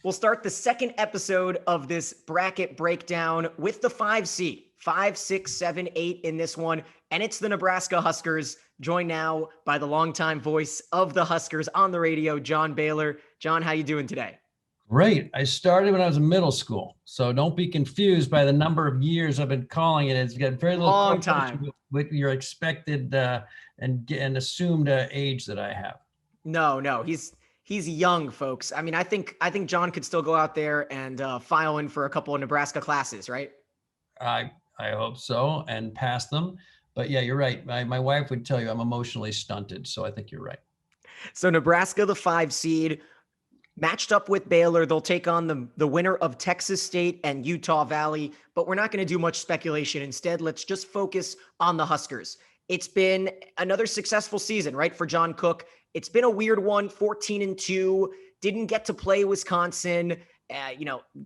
We'll start the second episode of this bracket breakdown with the 5 seed, 5, 6, 7, 8 in this one. And it's the Nebraska Huskers, joined now by the longtime voice of the Huskers on the radio, John Baylor. John, how you doing today? Great. I started when I was in middle school. So don't be confused by the number of years I've been calling it. It's got very little Long time with your expected and assumed age that I have. No, he's young, folks. I mean, I think John could still go out there and file in for a couple of Nebraska classes, right? I hope so, and pass them. But yeah, you're right. My wife would tell you I'm emotionally stunted. So I think you're right. So Nebraska, the 5 seed, matched up with Baylor. They'll take on the winner of Texas State and Utah Valley, but we're not going to do much speculation. Instead, let's just focus on the Huskers. It's been another successful season, right, for John Cook. It's been a weird one, 14-2, didn't get to play Wisconsin,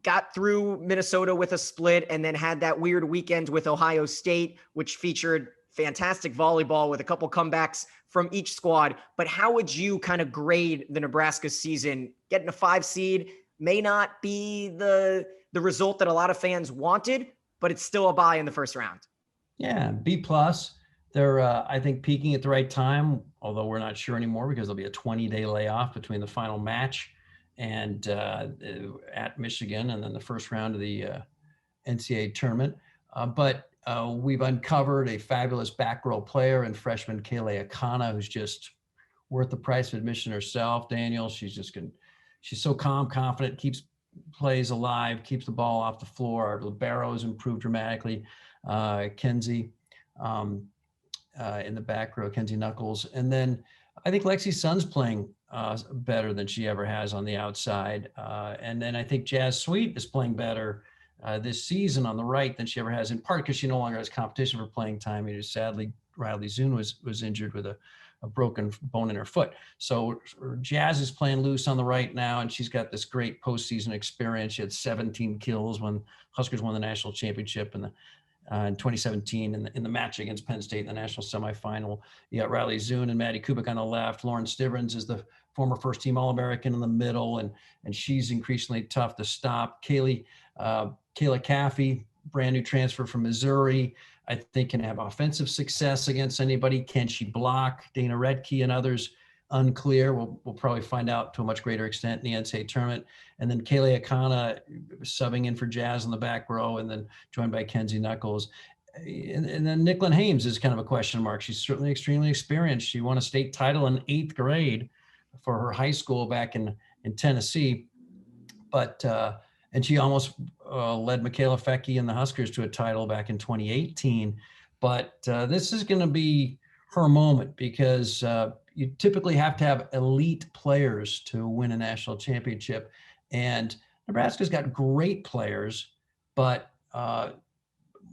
got through Minnesota with a split, and then had that weird weekend with Ohio State, which featured fantastic volleyball with a couple comebacks from each squad. But how would you kind of grade the Nebraska season? Getting a 5 seed may not be the result that a lot of fans wanted, but it's still a bye in the first round. Yeah, B+. They're, I think, peaking at the right time, although we're not sure anymore because there'll be a 20-day layoff between the final match and at Michigan and then the first round of the NCAA tournament. But we've uncovered a fabulous back row player and freshman Kayla Akana, who's just worth the price of admission herself. Daniel, she's so calm, confident, keeps plays alive, keeps the ball off the floor. Our libero has improved dramatically. Kenzie in the back row, Kenzie Knuckles. And then I think Lexi Sun's playing better than she ever has on the outside. And then I think Jazz Sweet is playing better this season on the right than she ever has, in part because she no longer has competition for playing time. Sadly, Riley Zune was injured with a broken bone in her foot. So Jazz is playing loose on the right now, and she's got this great postseason experience. She had 17 kills when Huskers won the national championship in 2017 in the match against Penn State in the national semifinal. You got Riley Zune and Maddie Kubik on the left. Lauren Stivrins is the former first-team All-American in the middle, and she's increasingly tough to stop. Kayla Caffey, brand new transfer from Missouri, I think can have offensive success against anybody. Can she block? Dana Redke and others, unclear. We'll probably find out to a much greater extent in the NCAA tournament. And then Kayla Akana subbing in for Jazz in the back row, and then joined by Kenzie Knuckles. And then Nicklin Hames is kind of a question mark. She's certainly extremely experienced. She won a state title in 8th grade for her high school back in Tennessee. But and she almost led Michaela Fecke and the Huskers to a title back in 2018. But this is going to be her moment because you typically have to have elite players to win a national championship. And Nebraska's got great players, but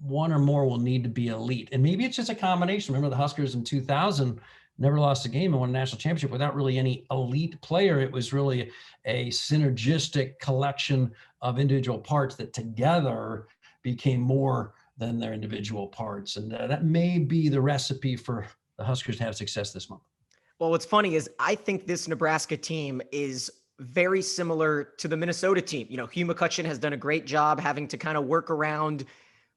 one or more will need to be elite. And maybe it's just a combination. Remember the Huskers in 2000 never lost a game and won a national championship without really any elite player. It was really a synergistic collection of individual parts that together became more than their individual parts. And that may be the recipe for the Huskers to have success this month. Well, what's funny is I think this Nebraska team is very similar to the Minnesota team. Hugh McCutcheon has done a great job having to kind of work around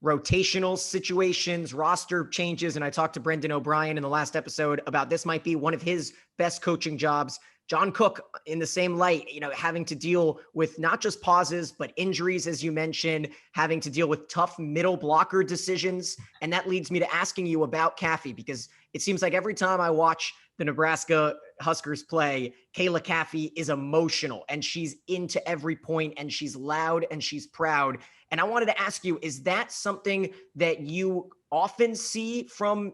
rotational situations, roster changes. And I talked to Brendan O'Brien in the last episode about this might be one of his best coaching jobs. John Cook in the same light, having to deal with not just pauses, but injuries, as you mentioned, having to deal with tough middle blocker decisions. And that leads me to asking you about Caffey, because it seems like every time I watch the Nebraska Huskers play, Kayla Caffey is emotional and she's into every point and she's loud and she's proud. And I wanted to ask you, is that something that you often see from,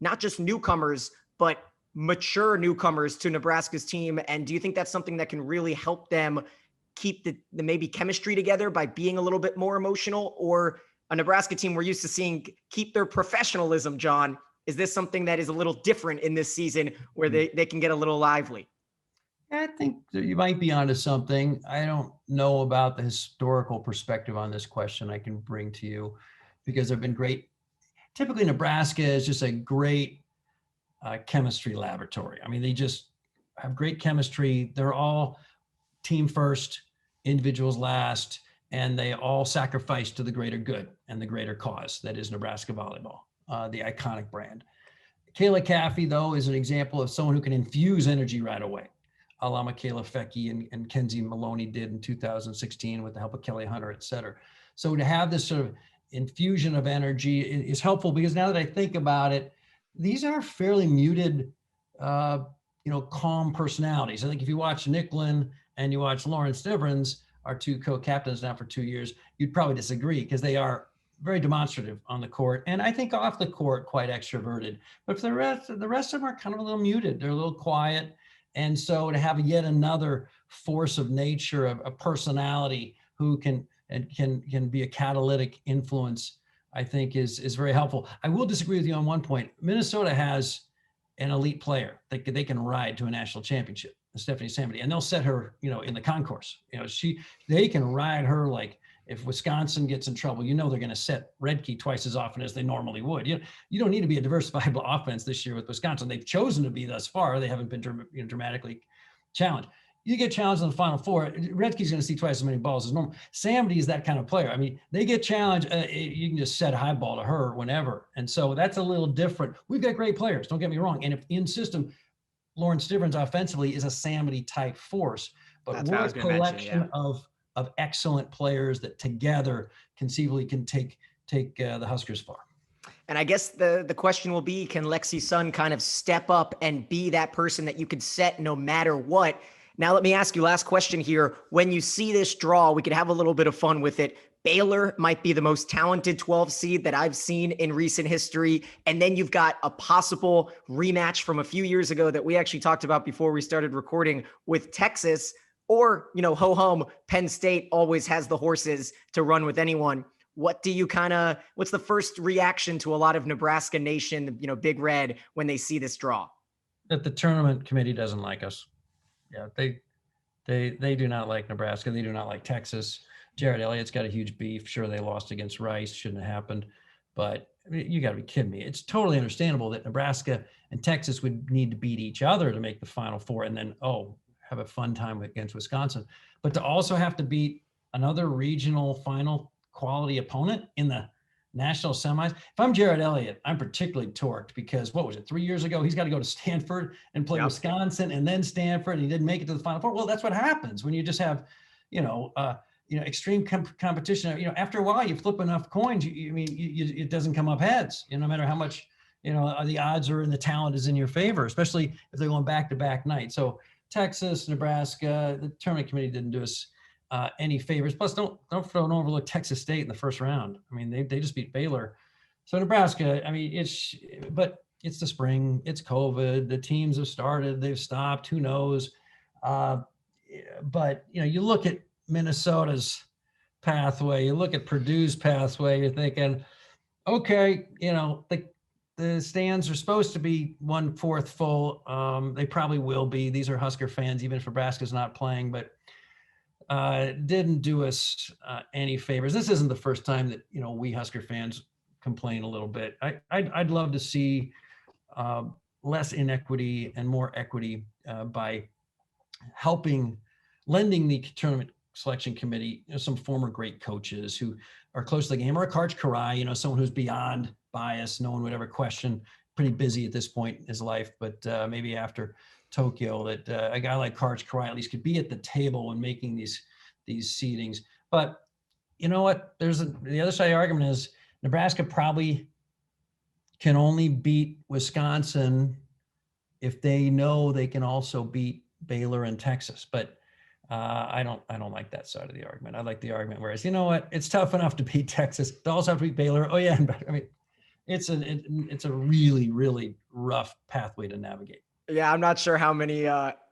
not just newcomers, but mature newcomers to Nebraska's team? And do you think that's something that can really help them keep the maybe chemistry together by being a little bit more emotional? Or a Nebraska team we're used to seeing keep their professionalism, John? Is this something that is a little different in this season where they can get a little lively? I think you might be onto something. I don't know about the historical perspective on this question I can bring to you, because they've been great. Typically, Nebraska is just a great chemistry laboratory. I mean, they just have great chemistry. They're all team first individuals last, and they all sacrifice to the greater good and the greater cause that is Nebraska volleyball, the iconic brand. Kayla Caffey, though, is an example of someone who can infuse energy right away, a la Michaela Fecchi and Kenzie Maloney did in 2016 with the help of Kelly Hunter, et cetera. So to have this sort of infusion of energy is helpful, because now that I think about it, these are fairly muted, calm personalities. I think if you watch Nicklin and you watch Lauren Stivrins, our two co-captains now for 2 years, you'd probably disagree, because they are very demonstrative on the court, and I think off the court quite extroverted. But for the rest of them are kind of a little muted. They're a little quiet, and so to have yet another force of nature, a personality who can be a catalytic influence, I think is very helpful. I will disagree with you on one point. Minnesota has an elite player that they can ride to a national championship, Stephanie Samity, and they'll set her, in the concourse. They can ride her like, if Wisconsin gets in trouble, they're going to set Redke twice as often as they normally would. You don't need to be a diversified offense this year with Wisconsin. They've chosen to be thus far. They haven't been dramatically challenged. You get challenged in the Final Four, Redke's going to see twice as many balls as normal. Samity is that kind of player. I mean, they get challenged. You can just set a high ball to her whenever. And so that's a little different. We've got great players, don't get me wrong. And if in system, Lauren Stivrins offensively is a Samity type force, but we're a collection of excellent players that together conceivably can take the Huskers far. And I guess the question will be, can Lexi Sun kind of step up and be that person that you could set no matter what? Now, let me ask you, last question here. When you see this draw, we could have a little bit of fun with it. Baylor might be the most talented 12 seed that I've seen in recent history. And then you've got a possible rematch from a few years ago that we actually talked about before we started recording with Texas. Or, ho hum, Penn State always has the horses to run with anyone. What's the first reaction to a lot of Nebraska Nation, Big Red, when they see this draw? That the tournament committee doesn't like us. Yeah, they do not like Nebraska. They do not like Texas. Jared Elliott's got a huge beef. Sure, they lost against Rice. Shouldn't have happened. But you got to be kidding me. It's totally understandable that Nebraska and Texas would need to beat each other to make the Final Four, and then, have a fun time against Wisconsin. But to also have to beat another regional final quality opponent in the national semis. If I'm Jared Elliott, I'm particularly torqued, because 3 years ago, he's got to go to Stanford and play Wisconsin and then Stanford, and he didn't make it to the Final Four. Well, that's what happens when you just have, extreme competition. After a while, you flip enough coins, it doesn't come up heads, no matter how much, the odds are and the talent is in your favor, especially if they're going back-to-back nights. So Texas, Nebraska, the tournament committee didn't do us any favors. Plus, don't overlook Texas State in the first round. I mean, they just beat Baylor. So Nebraska, but it's the spring, it's COVID, the teams have started, they've stopped, who knows? But you look at Minnesota's pathway, you look at Purdue's pathway, you're thinking, okay, the stands are supposed to be 1/4 full. They probably will be. These are Husker fans, even if Nebraska's not playing, but didn't do us any favors. This isn't the first time that, we Husker fans complain a little bit. I'd love to see less inequity and more equity by lending the tournament selection committee, some former great coaches who are close to the game, or a Karch Karai, someone who's beyond bias. No one would ever question, pretty busy at this point in his life, but maybe after Tokyo, that a guy like Karch Karai at least could be at the table when making these seedings. But you know what? The other side of the argument is Nebraska probably can only beat Wisconsin if they know they can also beat Baylor and Texas. But I don't like that side of the argument. I like the argument whereas, it's tough enough to beat Texas. They also have to beat Baylor. Oh yeah, it's a really, really rough pathway to navigate. Yeah, I'm not sure how many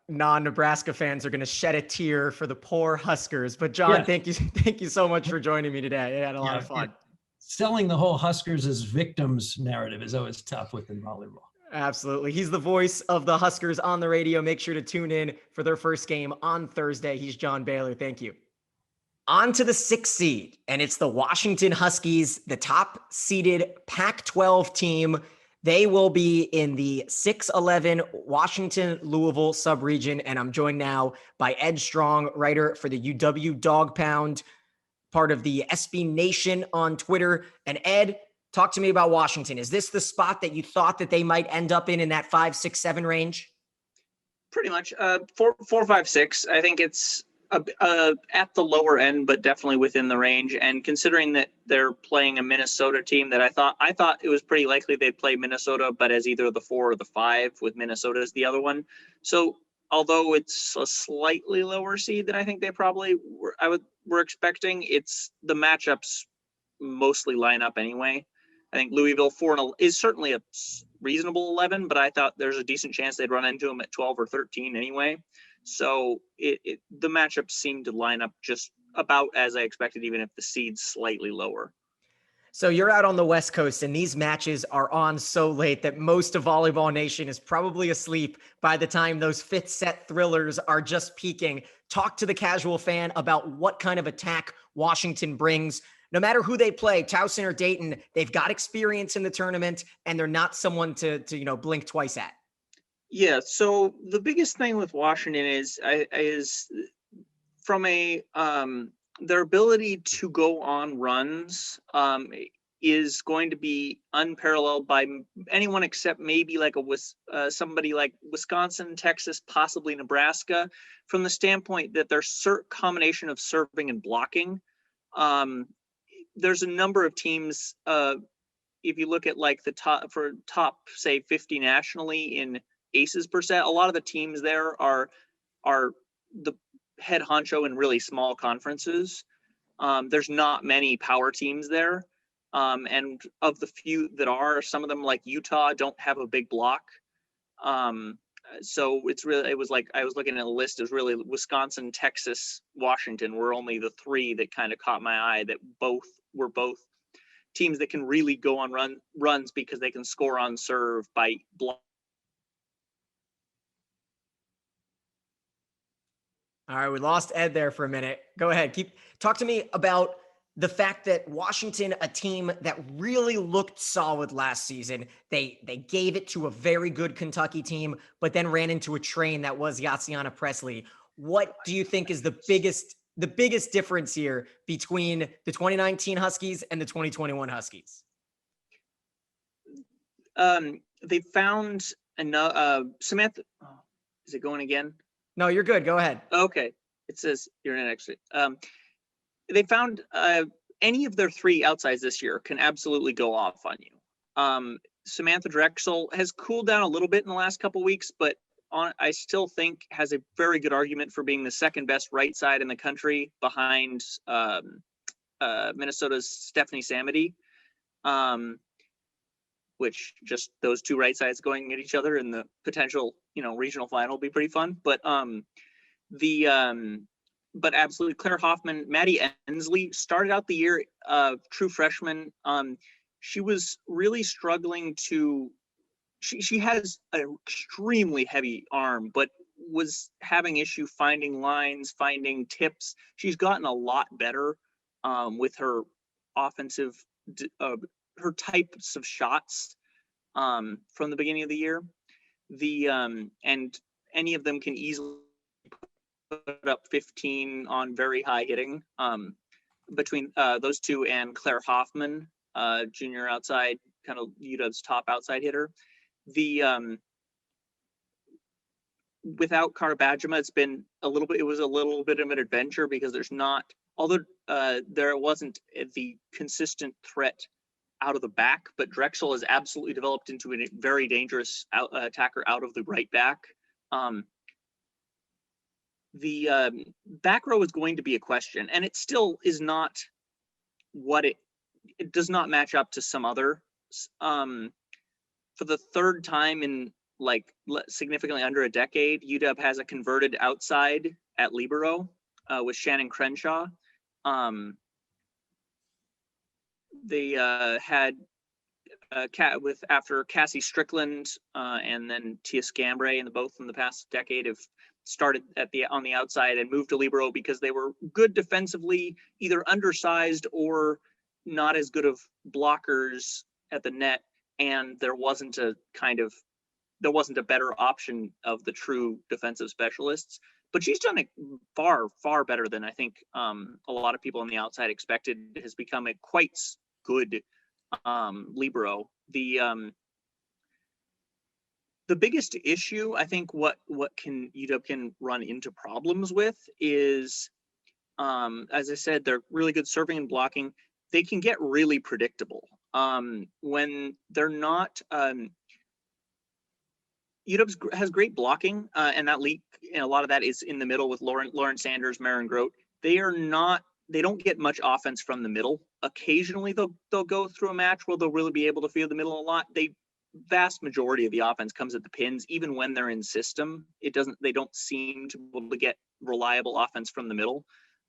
non-Nebraska fans are going to shed a tear for the poor Huskers. But John, thank you so much for joining me today. I had a lot of fun. Selling the whole Huskers as victims narrative is always tough within volleyball. Absolutely. He's the voice of the Huskers on the radio. Make sure to tune in for their first game on Thursday. He's John Baylor. Thank you. On to the 6th seed, and it's the Washington Huskies, the top-seeded Pac-12 team. They will be in the 6-11 Washington-Louisville subregion, and I'm joined now by Ed Strong, writer for the UW Dawg Pound, part of the SB Nation on Twitter. And Ed, talk to me about Washington. Is this the spot that you thought that they might end up in that 5, 6, 7 range? Pretty much 4, 5, 6. I think it's at the lower end, but definitely within the range. And considering that they're playing a Minnesota team that I thought it was pretty likely they'd play Minnesota, but as either the 4 or the 5, with Minnesota as the other one. So although it's a slightly lower seed than I think they probably were expecting, it's the matchups mostly line up anyway. I think Louisville 4 is certainly a reasonable 11, but I thought there's a decent chance they'd run into them at 12 or 13 anyway. So the matchups seem to line up just about as I expected, even if the seed's slightly lower. So you're out on the West Coast, and these matches are on so late that most of Volleyball Nation is probably asleep by the time those fifth set thrillers are just peaking. Talk to the casual fan about what kind of attack Washington brings. No matter who they play, Towson or Dayton, they've got experience in the tournament, and they're not someone to blink twice at. Yeah. So the biggest thing with Washington is from their ability to go on runs is going to be unparalleled by anyone except maybe like somebody like Wisconsin, Texas, possibly Nebraska, from the standpoint that their combination of serving and blocking. There's a number of teams. If you look at like the top, say 50 nationally in aces per set, a lot of the teams there are the head honcho in really small conferences. There's not many power teams there. And of the few that are, some of them like Utah don't have a big block. So it was like, I was looking at a list, it was really Wisconsin, Texas, Washington were only the 3 that kind of caught my eye, that were both teams that can really go on runs because they can score on serve by block. All right, we lost Ed there for a minute. Go ahead. Talk to me about the fact that Washington, a team that really looked solid last season, they gave it to a very good Kentucky team, but then ran into a train that was Yatsiana Presley. What do you think is the biggest difference here between the 2019 Huskies and the 2021 Huskies? They found Samantha. Oh, is it going again? No, you're good. Go ahead. Okay. It says you're in actually. They found any of their 3 outsides this year can absolutely go off on you. Samantha Drexel has cooled down a little bit in the last couple of weeks, but I still think has a very good argument for being the second best right side in the country behind Minnesota's Stephanie Samity, which just those 2 right sides going at each other in the potential, regional final will be pretty fun. But but absolutely, Claire Hoffman, Maddie Ensley started out the year true freshman. She was really struggling to. She has an extremely heavy arm, but was having issue finding lines, finding tips. She's gotten a lot better with her offensive, her types of shots from the beginning of the year. And any of them can easily put up 15 on very high hitting. Between those 2 and Claire Hoffman, junior outside, kind of UW's top outside hitter. Without Karabajima, it was a little bit of an adventure because there wasn't the consistent threat out of the back, but Drexel has absolutely developed into a very dangerous attacker out of the right back. The back row is going to be a question, and it still is not what it does not match up to some other. For the 3rd time in significantly under a decade, UW has a converted outside at libero with Shannon Crenshaw. They had after Cassie Strickland and then Tia Scambray, and both in the past decade have started on the outside and moved to libero because they were good defensively, either undersized or not as good of blockers at the net and there wasn't a better option of the true defensive specialists. But she's done it far, far better than I think a lot of people on the outside expected. Has become a quite good libero. The biggest issue, I think, what UW can run into problems with is, as I said, they're really good serving and blocking. They can get really predictable when they're not. UW has great blocking, and that leak, and a lot of that is in the middle with Lauren Sanders, Marin Grote. They don't get much offense from the middle. Occasionally they'll go through a match where they'll really be able to field the middle a lot. Vast majority of the offense comes at the pins, even when they're in system. They don't seem to be able to get reliable offense from the middle.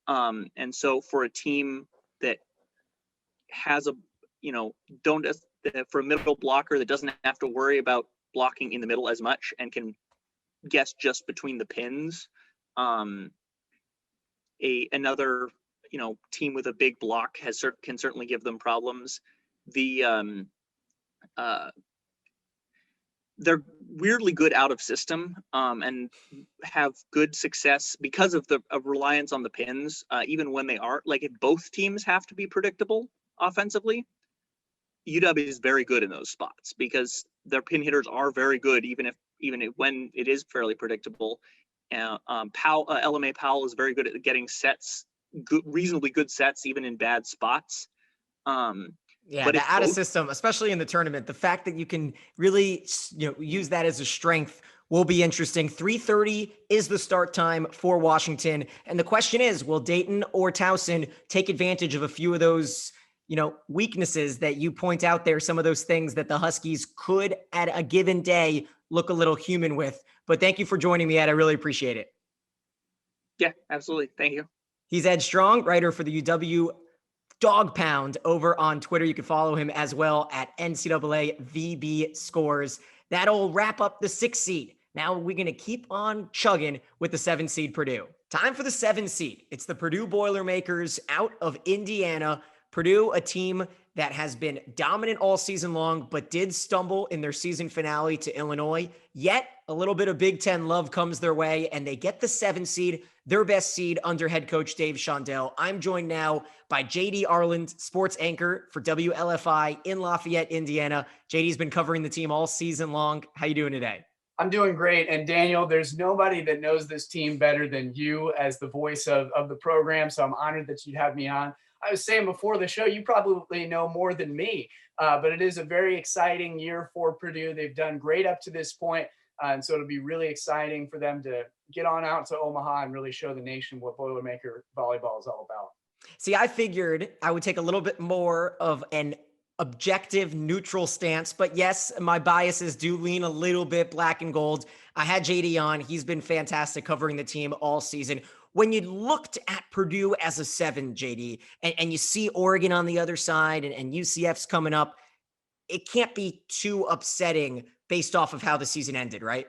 And so for a team that has for a middle blocker that doesn't have to worry about blocking in the middle as much and can guess just between the pins, another team with a big block can certainly give them problems. They're weirdly good out of system and have good success because of reliance on the pins, even when they are, like, if both teams have to be predictable offensively, UW is very good in those spots because their pin hitters are very good, even when it is fairly predictable. LMA Powell is very good at getting sets, reasonably good sets, even in bad spots. Yeah, the out of system, especially in the tournament, the fact that you can really, use that as a strength will be interesting. 3:30 is the start time for Washington. And the question is, will Dayton or Towson take advantage of a few of those, weaknesses that you point out there, some of those things that the Huskies could at a given day look a little human with. But thank you for joining me, Ed. I really appreciate it. Yeah, absolutely. Thank you. He's Ed Strong, writer for the UW Dawg Pound over on Twitter. You can follow him as well at NCAA VB Scores. That'll wrap up the 6 seed. Now we're going to keep on chugging with the 7 seed Purdue. Time for the 7 seed. It's the Purdue Boilermakers out of Indiana. Purdue, a team that has been dominant all season long, but did stumble in their season finale to Illinois. Yet a little bit of Big Ten love comes their way, and they get the 7 seed, their best seed under head coach Dave Shondell. I'm joined now by JD Arland, sports anchor for WLFI in Lafayette, Indiana. JD's been covering the team all season long. How you doing today? I'm doing great. And Daniel, there's nobody that knows this team better than you as the voice of the program. So I'm honored that you'd have me on. I was saying before the show, you probably know more than me, but it is a very exciting year for Purdue. They've done great up to this point, and so it'll be really exciting for them to get on out to Omaha and really show the nation what Boilermaker volleyball is all about. See, I figured I would take a little bit more of an objective, neutral stance, but yes, my biases do lean a little bit black and gold. I had JD on. He's been fantastic covering the team all season. When you looked at Purdue as a 7, JD, and you see Oregon on the other side and UCF's coming up, it can't be too upsetting based off of how the season ended, right?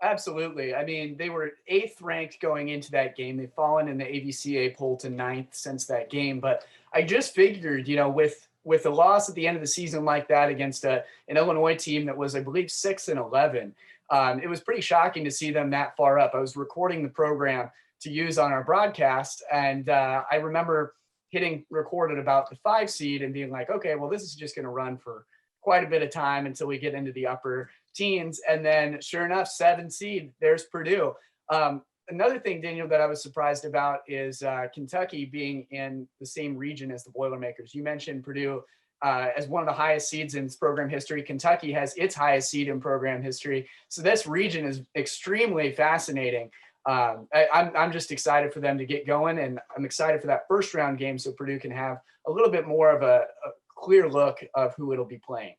Absolutely. I mean, they were 8th ranked going into that game. They've fallen in the AVCA poll to 9th since that game. But I just figured, with a loss at the end of the season like that against an Illinois team that was, I believe, 6-11, it was pretty shocking to see them that far up. I was recording the program to use on our broadcast, and I remember hitting record at about the 5 seed and being like, okay, well, this is just going to run for quite a bit of time until we get into the upper teens. And then sure enough, 7 seed, there's Purdue. Another thing, Daniel, that I was surprised about is Kentucky being in the same region as the Boilermakers. You mentioned Purdue as one of the highest seeds in program history. Kentucky has its highest seed in program history. So this region is extremely fascinating. I'm just excited for them to get going, and I'm excited for that first round game so Purdue can have a little bit more of a clear look of who it'll be playing.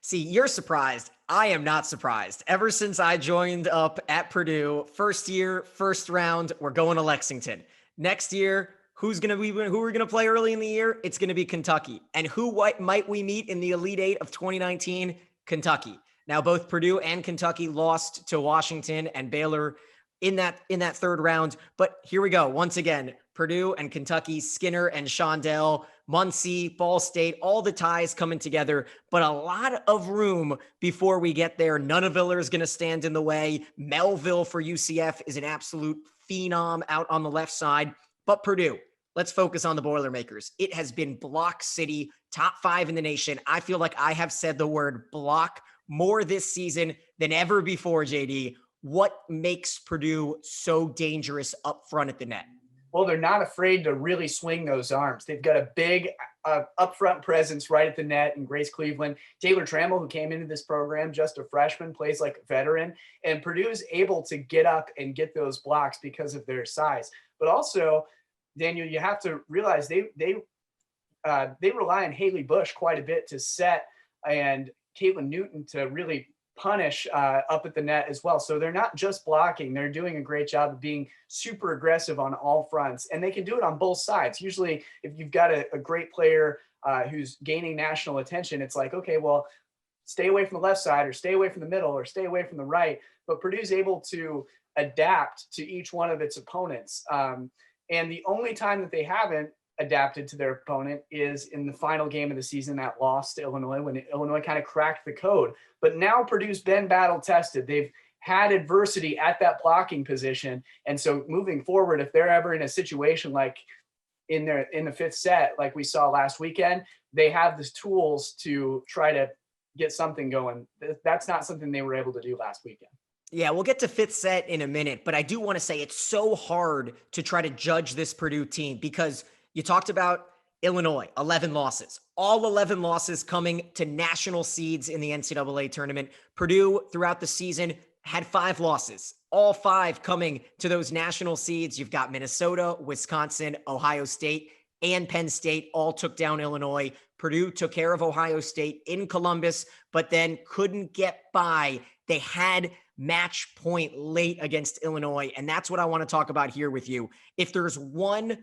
See, you're surprised. I am not surprised. Ever since I joined up at Purdue, first year, first round, we're going to Lexington. Next year, who we're going to play early in the year? It's going to be Kentucky. And what might we meet in the Elite Eight of 2019? Kentucky. Now, both Purdue and Kentucky lost to Washington and Baylor in that third round. But here we go. Once again, Purdue and Kentucky, Skinner and Shondell, Muncie, Ball State, all the ties coming together, but a lot of room before we get there. Nunaville is going to stand in the way. Melville for UCF is an absolute phenom out on the left side. But Purdue, let's focus on the Boilermakers. It has been block city, top 5 in the nation. I feel like I have said the word block more this season than ever before, JD. What makes Purdue so dangerous up front at the net? Well, they're not afraid to really swing those arms. They've got a big upfront presence right at the net in Grace Cleveland. Taylor Trammell, who came into this program, just a freshman, plays like a veteran. And Purdue is able to get up and get those blocks because of their size. But also, Daniel, you have to realize they rely on Haley Bush quite a bit to set and Caitlin Newton to really punish up at the net as well. So they're not just blocking. They're doing a great job of being super aggressive on all fronts, and they can do it on both sides. Usually if you've got a great player who's gaining national attention, it's like, okay, well, stay away from the left side or stay away from the middle or stay away from the right. But Purdue's able to adapt to each one of its opponents. And the only time that they haven't adapted to their opponent is in the final game of the season, that loss to Illinois, when Illinois kind of cracked the code. But now Purdue's been battle tested. They've had adversity at that blocking position. And so moving forward, if they're ever in a situation like in the fifth set, like we saw last weekend, they have the tools to try to get something going. That's not something they were able to do last weekend. Yeah, we'll get to fifth set in a minute, but I do want to say it's so hard to try to judge this Purdue team because you talked about Illinois, 11 losses, all 11 losses coming to national seeds in the NCAA tournament. Purdue throughout the season had 5 losses, all 5 coming to those national seeds. You've got Minnesota, Wisconsin, Ohio State, and Penn State all took down Illinois. Purdue took care of Ohio State in Columbus, but then couldn't get by. They had match point late against Illinois, and that's what I want to talk about here with you. If there's one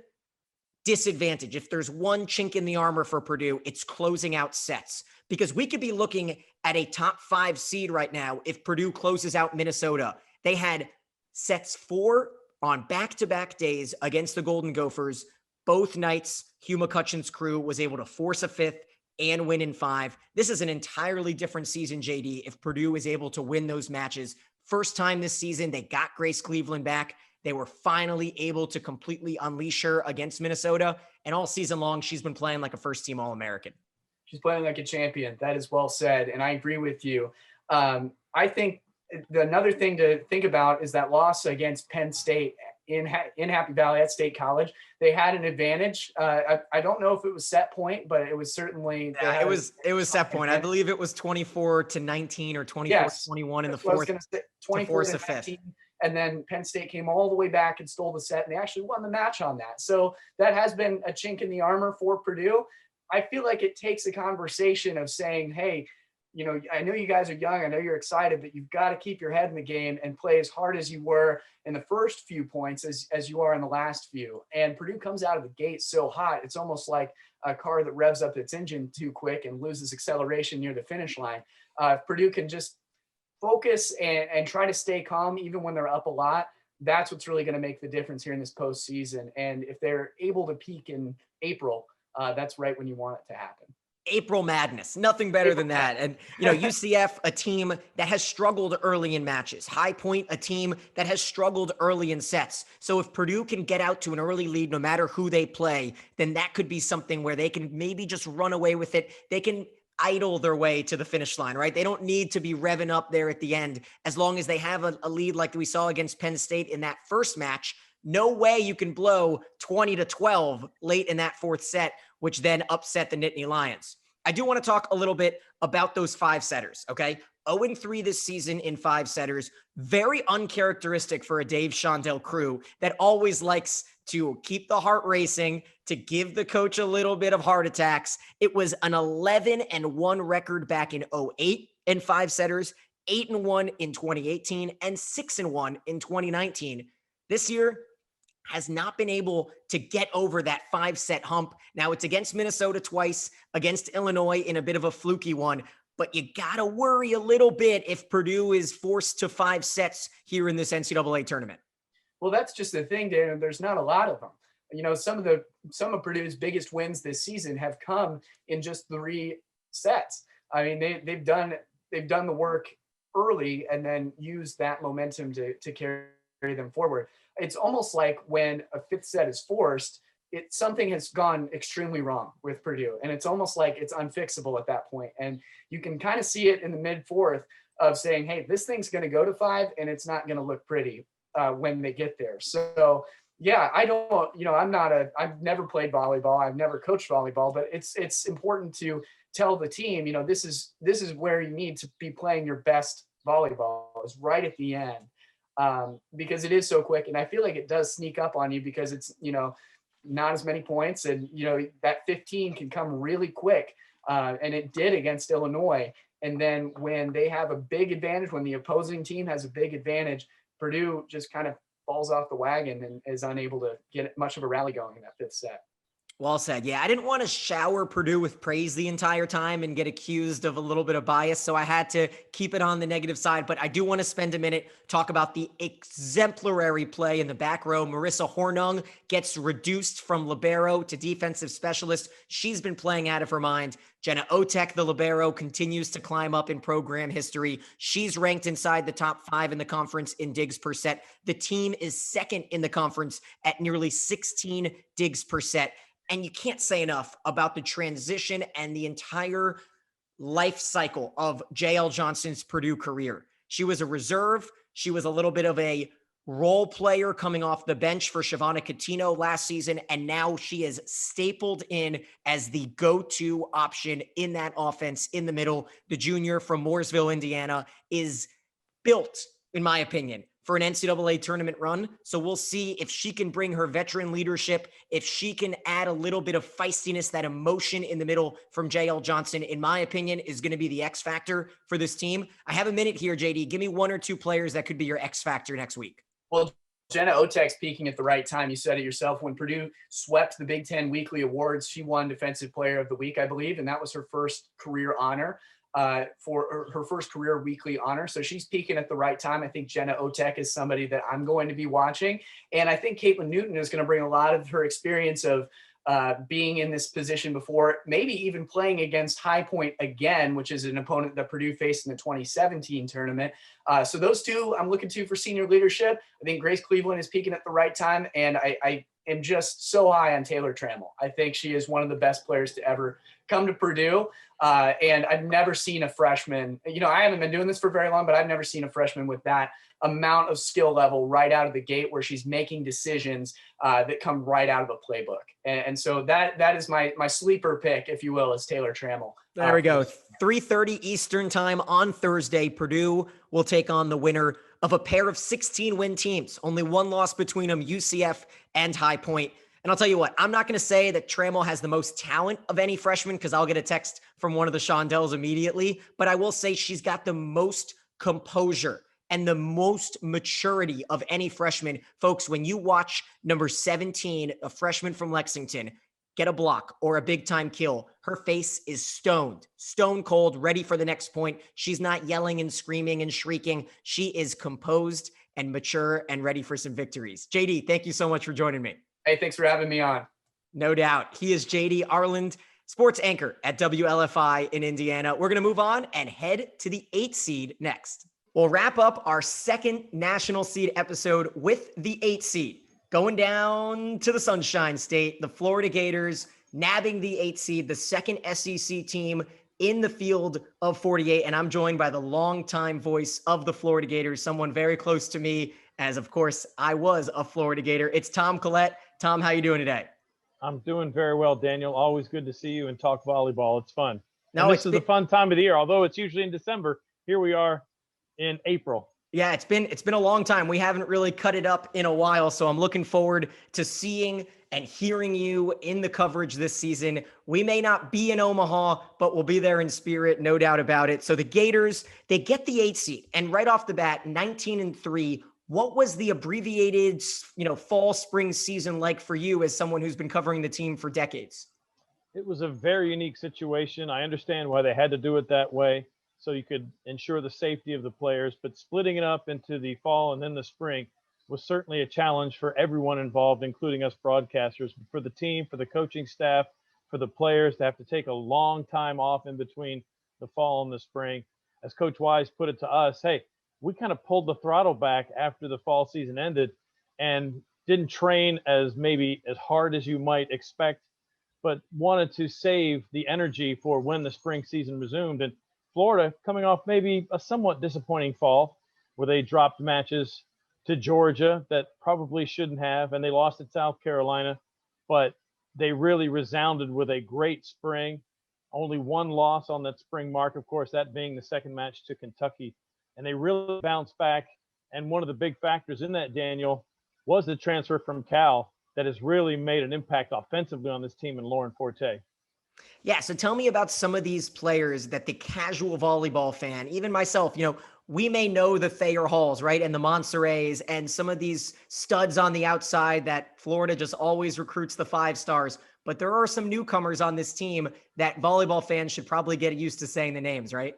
disadvantage, if there's one chink in the armor for Purdue, it's closing out sets, because we could be looking at a top 5 seed right now if Purdue closes out Minnesota. They had sets 4 on back-to-back days against the Golden Gophers. Both nights, Hugh McCutcheon's crew was able to force a 5th and win in 5. This is an entirely different season, JD, if Purdue is able to win those matches. First time this season, they got Grace Cleveland back. They were finally able to completely unleash her against Minnesota. And all season long, she's been playing like a first-team All-American. She's playing like a champion. That is well said. And I agree with you. I think another thing to think about is that loss against Penn State in Happy Valley at State College. They had an advantage. I don't know if it was set point, but it was certainly. Yeah, it was set point. I believe it was 24-19 or 24-21 in the fourth. 24-19. And then Penn State came all the way back and stole the set, and they actually won the match on that. So that has been a chink in the armor for Purdue. I feel like it takes a conversation of saying, hey, you know, I know you guys are young. I know you're excited, but you've got to keep your head in the game and play as hard as you were in the first few points as you are in the last few. And Purdue comes out of the gate so hot. It's almost like a car that revs up its engine too quick and loses acceleration near the finish line. Purdue can just focus and try to stay calm even when they're up a lot. That's what's really going to make the difference here in this postseason. And if they're able to peak in April, that's right when you want it to happen. April madness, nothing better than that. And, you know, UCF, a team that has struggled early in matches. High Point, a team that has struggled early in sets. So if Purdue can get out to an early lead, no matter who they play, then that could be something where they can maybe just run away with it. They can idle their way to the finish line, right? They don't need to be revving up there at the end. As long as they have a lead like we saw against Penn State in that first match, no way you can blow 20-12 late in that fourth set, which then upset the Nittany Lions. I do want to talk a little bit about those 5 setters, okay? 0-3 this season in 5 setters. Very uncharacteristic for a Dave Shondell crew that always likes to keep the heart racing, to give the coach a little bit of heart attacks. It was an 11-1 record back in 2008 in 5 setters, 8-1 in 2018, and 6-1 in 2019. This year has not been able to get over that 5-set hump. Now it's against Minnesota twice, against Illinois in a bit of a fluky one, but you got to worry a little bit if Purdue is forced to 5 sets here in this NCAA tournament. Well, that's just the thing, Dan. There's not a lot of them. You know, some of Purdue's biggest wins this season have come in just 3 sets. I mean, they've done the work early and then used that momentum to carry them forward. It's almost like when a 5th set is forced, something has gone extremely wrong with Purdue, and it's almost like it's unfixable at that point. And you can kind of see it in the mid-4th of saying, hey, this thing's going to go to 5 and it's not going to look pretty when they get there. So yeah, I've never played volleyball. I've never coached volleyball, but it's important to tell the team, you know, this is where you need to be playing your best volleyball, is right at the end, because it is so quick. And I feel like it does sneak up on you because it's, you know, not as many points, and, you know, that 15 can come really quick. And it did against Illinois. And then when they have a big advantage, when the opposing team has a big advantage, Purdue just kind of falls off the wagon and is unable to get much of a rally going in that 5th set. Well said. Yeah, I didn't want to shower Purdue with praise the entire time and get accused of a little bit of bias, so I had to keep it on the negative side. But I do want to spend a minute talk about the exemplary play in the back row. Marissa Hornung gets reduced from libero to defensive specialist. She's been playing out of her mind. Jenna Otek, the libero, continues to climb up in program history. She's ranked inside the top 5 in the conference in digs per set. The team is second in the conference at nearly 16 digs per set. And you can't say enough about the transition and the entire life cycle of JL Johnson's Purdue career. She was a reserve. She was a little bit of a role player coming off the bench for Shavana Coutinho last season. And now she is stapled in as the go-to option in that offense in the middle. The junior from Mooresville, Indiana, is built, in my opinion, for an NCAA tournament run. So we'll see if she can bring her veteran leadership, if she can add a little bit of feistiness, that emotion in the middle from JL Johnson, in my opinion, is going to be the X factor for this team. I have a minute here, JD. Give me 1 or 2 players that could be your X factor next week. Well, Jenna Otek's peaking at the right time. You said it yourself. When Purdue swept the Big Ten weekly awards, she won Defensive Player of the Week, I believe, and that was her first career honor. For her first career weekly honor. So she's peaking at the right time. I think Jenna Otek is somebody that I'm going to be watching. And I think Caitlin Newton is going to bring a lot of her experience of being in this position before, maybe even playing against High Point again, which is an opponent that Purdue faced in the 2017 tournament. So those two I'm looking to for senior leadership. I think Grace Cleveland is peaking at the right time. And I am just so high on Taylor Trammell. I think she is one of the best players to ever come to Purdue. And I've never seen a freshman, you know, I haven't been doing this for very long, but I've never seen a freshman with that amount of skill level right out of the gate, where she's making decisions that come right out of a playbook. And so that is my sleeper pick, if you will, is Taylor Trammell. There we go. 3:30 Eastern time on Thursday. Purdue will take on the winner of a pair of 16-win teams. Only 1 loss between them, UCF and High Point. And I'll tell you what, I'm not going to say that Trammell has the most talent of any freshman, because I'll get a text from one of the Shondells immediately. But I will say she's got the most composure and the most maturity of any freshman. Folks, when you watch number 17, a freshman from Lexington, get a block or a big-time kill, her face is stone cold, ready for the next point. She's not yelling and screaming and shrieking. She is composed and mature and ready for some victories. JD, thank you so much for joining me. Hey, thanks for having me on. No doubt. He is JD Arland, sports anchor at WLFI in Indiana. We're going to move on and head to the 8 seed next. We'll wrap up our second national seed episode with the 8 seed. Going down to the Sunshine State, the Florida Gators nabbing the 8 seed, the second SEC team in the field of 48. And I'm joined by the longtime voice of the Florida Gators, someone very close to me, as of course I was a Florida Gator. It's Tom Collett. Tom, how you doing today? I'm doing very well, Daniel. Always good to see you and talk volleyball. It's fun. No, this is a fun time of the year. Although it's usually in December, here we are in April. Yeah, it's been a long time. We haven't really cut it up in a while, so I'm looking forward to seeing and hearing you in the coverage this season. We may not be in Omaha, but we'll be there in spirit, no doubt about it. So the Gators, they get the 8 seed, and right off the bat, 19-3. What was the abbreviated, fall, spring season like for you as someone who's been covering the team for decades? It was a very unique situation. I understand why they had to do it that way, so you could ensure the safety of the players, but splitting it up into the fall and then the spring was certainly a challenge for everyone involved, including us broadcasters, for the team, for the coaching staff, for the players to have to take a long time off in between the fall and the spring. As Coach Wise put it to us, hey, we kind of pulled the throttle back after the fall season ended and didn't train maybe as hard as you might expect, but wanted to save the energy for when the spring season resumed. And Florida, coming off maybe a somewhat disappointing fall where they dropped matches to Georgia that probably shouldn't have, and they lost at South Carolina, but they really resounded with a great spring. Only one loss on that spring mark, of course, that being the second match to Kentucky. And they really bounced back. And one of the big factors in that, Daniel, was the transfer from Cal that has really made an impact offensively on this team and Lauren Forte. Yeah, so tell me about some of these players that the casual volleyball fan, even myself, we may know the Thayer Halls, right, and the Montserrats and some of these studs on the outside that Florida just always recruits the 5 stars. But there are some newcomers on this team that volleyball fans should probably get used to saying the names, right?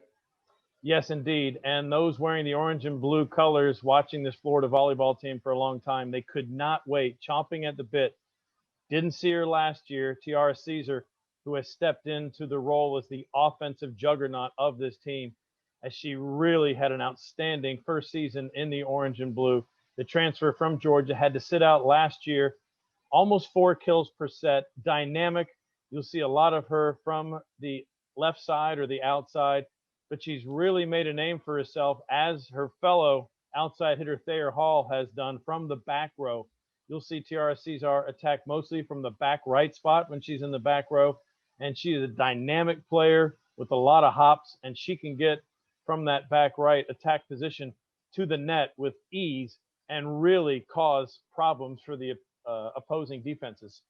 Yes, indeed. And those wearing the orange and blue colors, watching this Florida volleyball team for a long time, they could not wait, chomping at the bit. Didn't see her last year, Tiara Caesar, who has stepped into the role as the offensive juggernaut of this team, as she really had an outstanding first season in the orange and blue. The transfer from Georgia had to sit out last year, almost 4 kills per set, dynamic. You'll see a lot of her from the left side or the outside, but she's really made a name for herself as her fellow outside hitter Thayer Hall has done from the back row. You'll see Tiara Caesar attack mostly from the back right spot when she's in the back row, and she is a dynamic player with a lot of hops, and she can get from that back right attack position to the net with ease and really cause problems for the opposing defenses.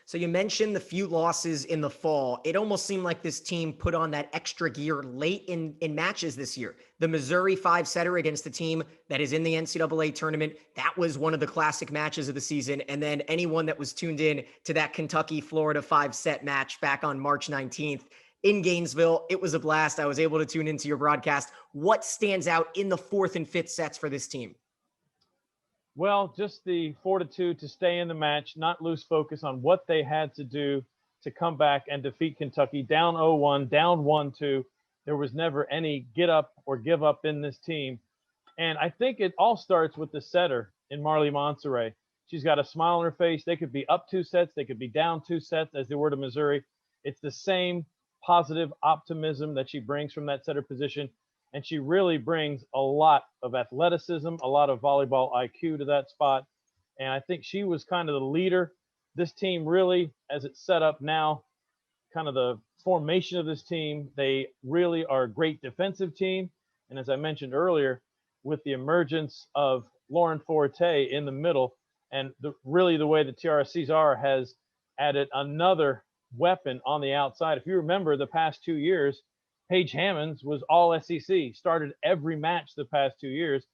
So you mentioned the few losses in the fall. It almost seemed like this team put on that extra gear late in matches this year. The Missouri 5-setter against the team that is in the NCAA tournament, that was one of the classic matches of the season. And then anyone that was tuned in to that Kentucky-Florida 5-set match back on March 19th in Gainesville, it was a blast. I was able to tune into your broadcast. What stands out in the 4th and 5th sets for this team? Well, just the fortitude to stay in the match, not lose focus on what they had to do to come back and defeat Kentucky. Down 0-1, down 1-2. There was never any get up or give up in this team. And I think it all starts with the setter in Marley Montserrat. She's got a smile on her face. They could be up 2 sets. They could be down 2 sets as they were to Missouri. It's the same positive optimism that she brings from that setter position. And she really brings a lot of athleticism, a lot of volleyball IQ to that spot. And I think she was kind of the leader. This team really, as it's set up now, kind of the formation of this team, they really are a great defensive team. And as I mentioned earlier, with the emergence of Lauren Forte in the middle, and really the way that Tiara Caesar has added another weapon on the outside. If you remember the past 2 years, Paige Hammonds was all SEC, started every match the past 2 years,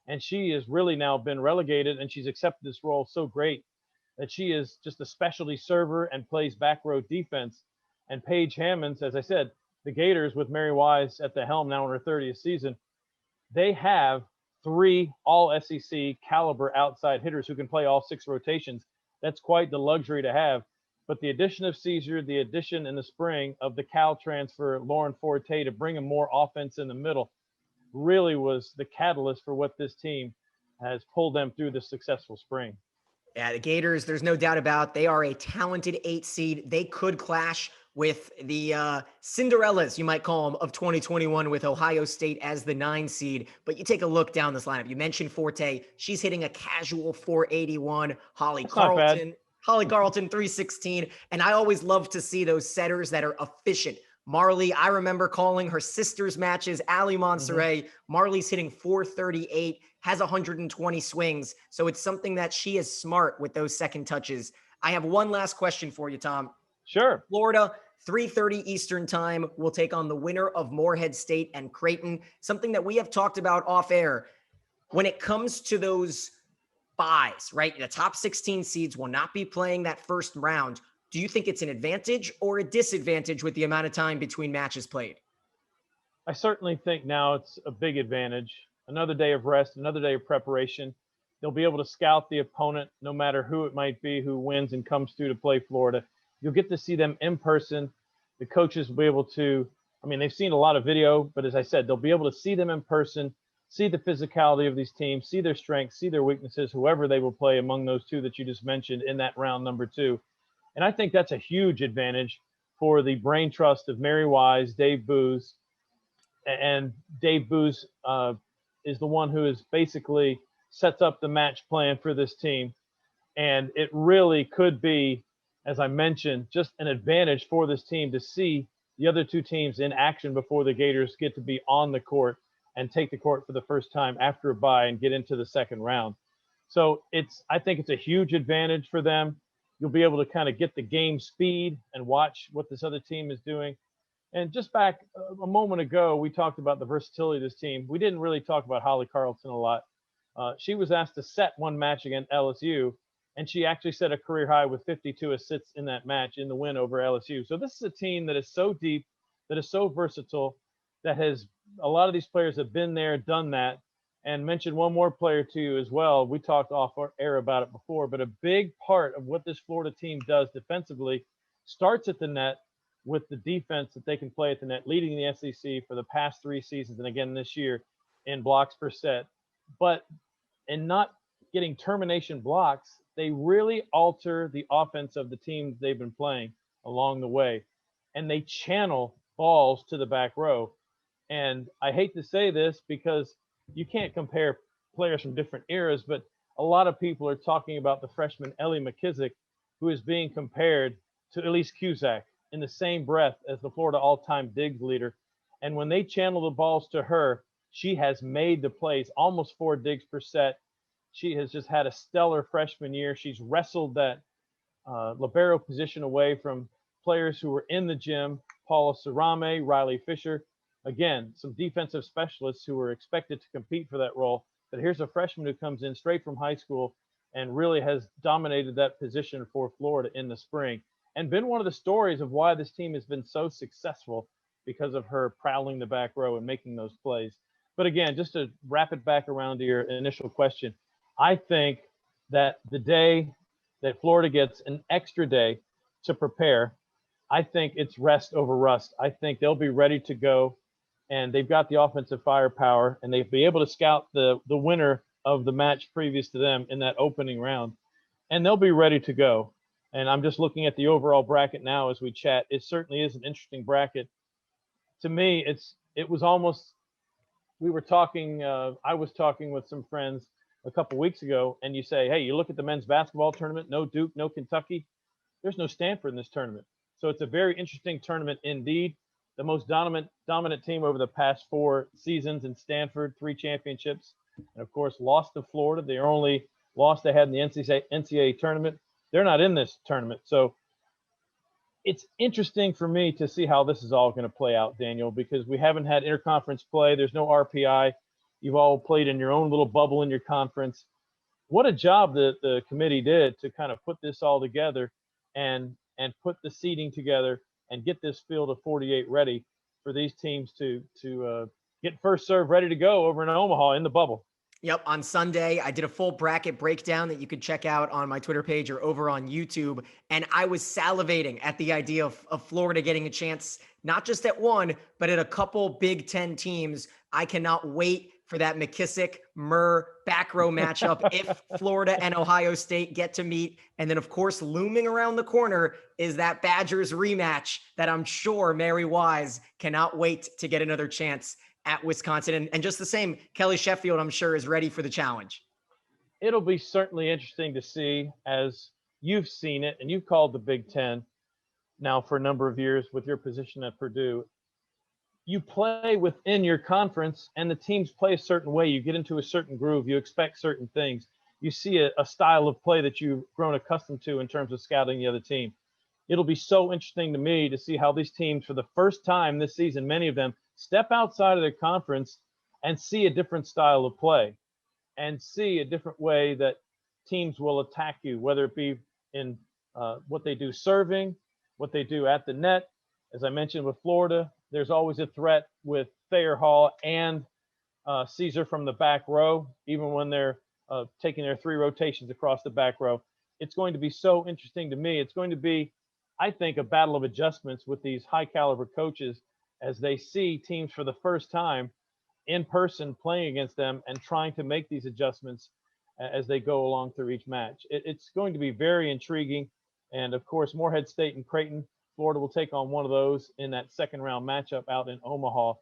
and she has really now been relegated, and she's accepted this role so great that she is just a specialty server and plays back row defense. And Paige Hammonds, as I said, the Gators with Mary Wise at the helm now in her 30th season, they have 3 all SEC caliber outside hitters who can play all 6 rotations. That's quite the luxury to have. But the addition of Caesar, the addition in the spring of the Cal transfer, Lauren Forte, to bring a more offense in the middle, really was the catalyst for what this team has pulled them through the successful spring. Yeah, the Gators, there's no doubt about, they are a talented 8 seed. They could clash with the Cinderellas, you might call them, of 2021 with Ohio State as the 9 seed. But you take a look down this lineup. You mentioned Forte. She's hitting a casual 481. Holly Carlton, 316. And I always love to see those setters that are efficient. Marley, I remember calling her sisters matches, Ali Montserrat. Marley's hitting 438, has 120 swings. So it's something that she is smart with those second touches. I have one last question for you, Tom. Sure. Florida, 3:30 Eastern time, will take on the winner of Morehead State and Creighton, something that we have talked about off air. When it comes to those buys, right? The top 16 seeds will not be playing that first round. Do you think it's an advantage or a disadvantage with the amount of time between matches played? I certainly think now it's a big advantage. Another day of rest, another day of preparation. They'll be able to scout the opponent, no matter who it might be, who wins and comes through to play Florida. You'll get to see them in person. The coaches will be able to, I mean, they've seen a lot of video, but as I said, they'll be able to see them in person, see the physicality of these teams, see their strengths, see their weaknesses, whoever they will play among those two that you just mentioned in that round number 2. And I think that's a huge advantage for the brain trust of Mary Wise, Dave Booz. And Dave Booz is the one who is basically sets up the match plan for this team. And it really could be, as I mentioned, just an advantage for this team to see the other two teams in action before the Gators get to be on the court and take the court for the first time after a bye and get into the second round. So I think it's a huge advantage for them. You'll be able to kind of get the game speed and watch what this other team is doing. And just back a moment ago, we talked about the versatility of this team. We didn't really talk about Holly Carlton a lot. She was asked to set one match against LSU, and she actually set a career high with 52 assists in that match in the win over LSU. So this is a team that is so deep, that is so versatile, that has a lot of these players have been there, done that. And mention one more player to you as well. We talked off air about it before, but a big part of what this Florida team does defensively starts at the net with the defense that they can play at the net, leading the SEC for the past 3 seasons and again this year in blocks per set. But in not getting termination blocks, they really alter the offense of the teams they've been playing along the way. And they channel balls to the back row. And I hate to say this because you can't compare players from different eras, but a lot of people are talking about the freshman Ellie McKissick, who is being compared to Elise Cusack in the same breath as the Florida all-time digs leader. And when they channel the balls to her, she has made the plays, almost 4 digs per set. She has just had a stellar freshman year. She's wrestled that libero position away from players who were in the gym, Paula Sarame, Riley Fisher. Again, some defensive specialists who were expected to compete for that role. But here's a freshman who comes in straight from high school and really has dominated that position for Florida in the spring and been one of the stories of why this team has been so successful because of her prowling the back row and making those plays. But again, just to wrap it back around to your initial question, I think that the day that Florida gets an extra day to prepare, I think it's rest over rust. I think they'll be ready to go. And they've got the offensive firepower, and they'll be able to scout the winner of the match previous to them in that opening round, and they'll be ready to go. And I'm just looking at the overall bracket now as we chat. It certainly is an interesting bracket. To me, it was almost, we were talking, I was talking with some friends a couple weeks ago, and you say, hey, you look at the men's basketball tournament, no Duke, no Kentucky. There's no Stanford in this tournament. So it's a very interesting tournament indeed. The most dominant team over the past 4 seasons in Stanford, 3 championships, and of course lost to Florida. Their only loss they had in the NCAA tournament. They're not in this tournament. So it's interesting for me to see how this is all going to play out, Daniel, because we haven't had interconference play. There's no RPI. You've all played in your own little bubble in your conference. What a job the committee did to kind of put this all together and put the seeding together and get this field of 48 ready for these teams to get first serve ready to go over in Omaha in the bubble. Yep. On Sunday, I did a full bracket breakdown that you could check out on my Twitter page or over on YouTube. And I was salivating at the idea of Florida getting a chance, not just at one, but at a couple Big Ten teams. I cannot wait for that McKissick-Murr back row matchup if Florida and Ohio State get to meet. And then, of course, looming around the corner is that Badgers rematch that I'm sure Mary Wise cannot wait to get another chance at Wisconsin. And just the same, Kelly Sheffield, I'm sure, is ready for the challenge. It'll be certainly interesting to see, as you've seen it, and you've called the Big Ten now for a number of years with your position at Purdue. You play within your conference and the teams play a certain way. You get into a certain groove. You expect certain things. You see a style of play that you've grown accustomed to in terms of scouting the other team. It'll be so interesting to me to see how these teams, for the first time this season, many of them step outside of their conference and see a different style of play and see a different way that teams will attack you, whether it be in what they do serving, what they do at the net. As I mentioned with Florida, there's always a threat with Thayer Hall and Caesar from the back row, even when they're taking their 3 rotations across the back row. It's going to be so interesting to me. It's going to be, I think, a battle of adjustments with these high caliber coaches as they see teams for the first time in person playing against them and trying to make these adjustments as they go along through each match. It's going to be very intriguing. And of course, Morehead State and Creighton, Florida will take on one of those in that second round matchup out in Omaha.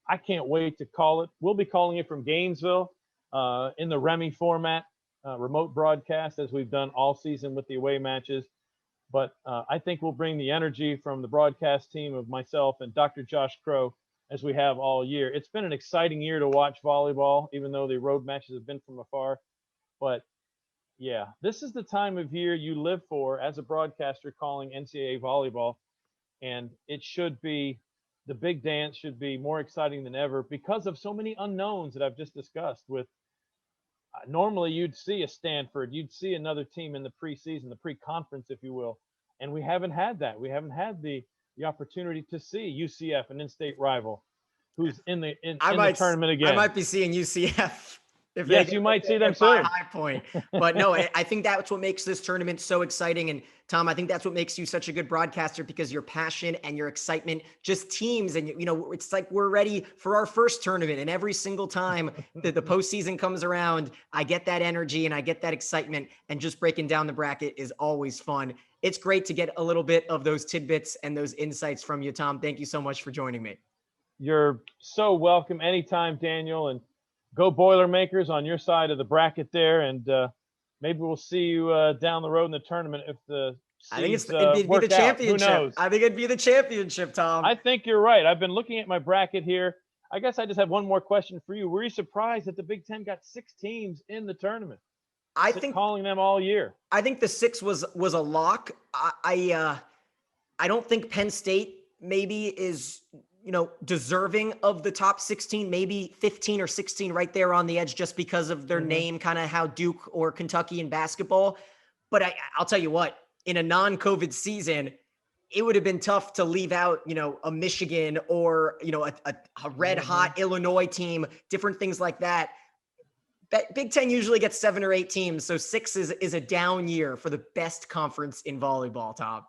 I can't wait to call it. We'll be calling it from Gainesville in the Remy format, remote broadcast, as we've done all season with the away matches. But I think we'll bring the energy from the broadcast team of myself and Dr. Josh Crow as we have all year. It's been an exciting year to watch volleyball, even though the road matches have been from afar. But yeah, this is the time of year you live for as a broadcaster calling NCAA volleyball. And it should be, the big dance should be more exciting than ever because of so many unknowns that I've just discussed. With normally you'd see a Stanford, you'd see another team in the preseason, the pre-conference, if you will. And we haven't had that. We haven't had the opportunity to see UCF, an in-state rival, who's in the tournament again. I might be seeing UCF. Yes, you might see them soon. High Point. But no, I think that's what makes this tournament so exciting. And Tom, I think that's what makes you such a good broadcaster, because your passion and your excitement just teams. And, you know, it's like we're ready for our first tournament. And every single time that the postseason comes around, I get that energy and I get that excitement. And just breaking down the bracket is always fun. It's great to get a little bit of those tidbits and those insights from you, Tom. Thank you so much for joining me. You're so welcome anytime, Daniel. And go Boilermakers on your side of the bracket there, and maybe we'll see you down the road in the tournament if the seeds it'd be the championship. Who knows? I think it'd be the championship, Tom. I think you're right. I've been looking at my bracket here. I guess I just have one more question for you. Were you surprised that the Big Ten got 6 teams in the tournament? I think calling them all year. I think the 6 was a lock. I don't think Penn State maybe is, you know, deserving of the top 16, maybe 15 or 16 right there on the edge, just because of their name, kind of how Duke or Kentucky in basketball. But I'll tell you what, in a non-COVID season, it would have been tough to leave out, you know, a Michigan or, you know, a red hot Illinois team, different things like that. Big Ten usually gets 7 or 8 teams. So 6 is a down year for the best conference in volleyball, Tom.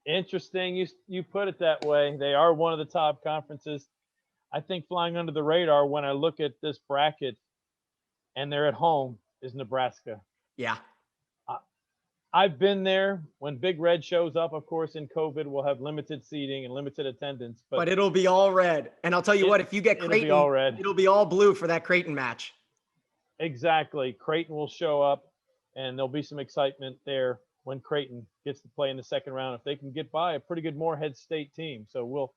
Interesting. You put it that way. They are one of the top conferences. I think flying under the radar when I look at this bracket, and they're at home, is Nebraska. Yeah. I've been there. When Big Red shows up, of course, in COVID, we'll have limited seating and limited attendance. But it'll be all red. And I'll tell you what, if you get Creighton, it'll be all red. It'll be all blue for that Creighton match. Exactly. Creighton will show up, and there'll be some excitement there when Creighton gets to play in the second round, if they can get by a pretty good Morehead State team. So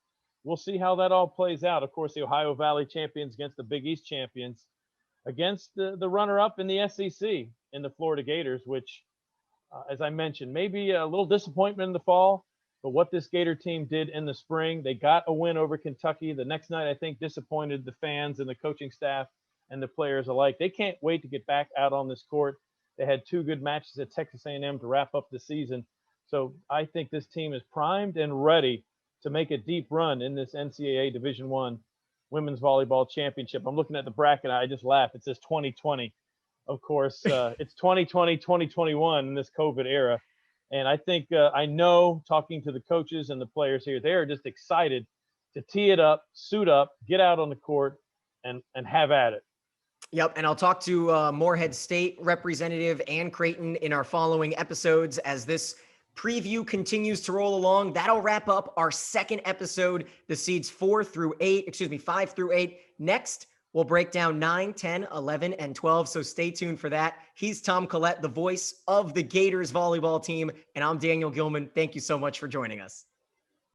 we'll see how that all plays out. Of course, the Ohio Valley champions against the Big East champions, against the runner-up in the SEC in the Florida Gators, which, as I mentioned, maybe a little disappointment in the fall, but what this Gator team did in the spring, they got a win over Kentucky. The next night, I think, disappointed the fans and the coaching staff and the players alike. They can't wait to get back out on this court. They had 2 good matches at Texas A&M to wrap up the season. So I think this team is primed and ready to make a deep run in this NCAA Division I Women's Volleyball Championship. I'm looking at the bracket. I just laugh. It says 2020. Of course, it's 2020, 2021 in this COVID era. And I think I know, talking to the coaches and the players here, they are just excited to tee it up, suit up, get out on the court, and have at it. Yep. And I'll talk to Morehead State representative and Creighton in our following episodes as this preview continues to roll along. That'll wrap up our second episode, the seeds 5 through 8. Next, we'll break down 9, 10, 11, and 12. So stay tuned for that. He's Tom Collett, the voice of the Gators volleyball team. And I'm Daniel Gillman. Thank you so much for joining us.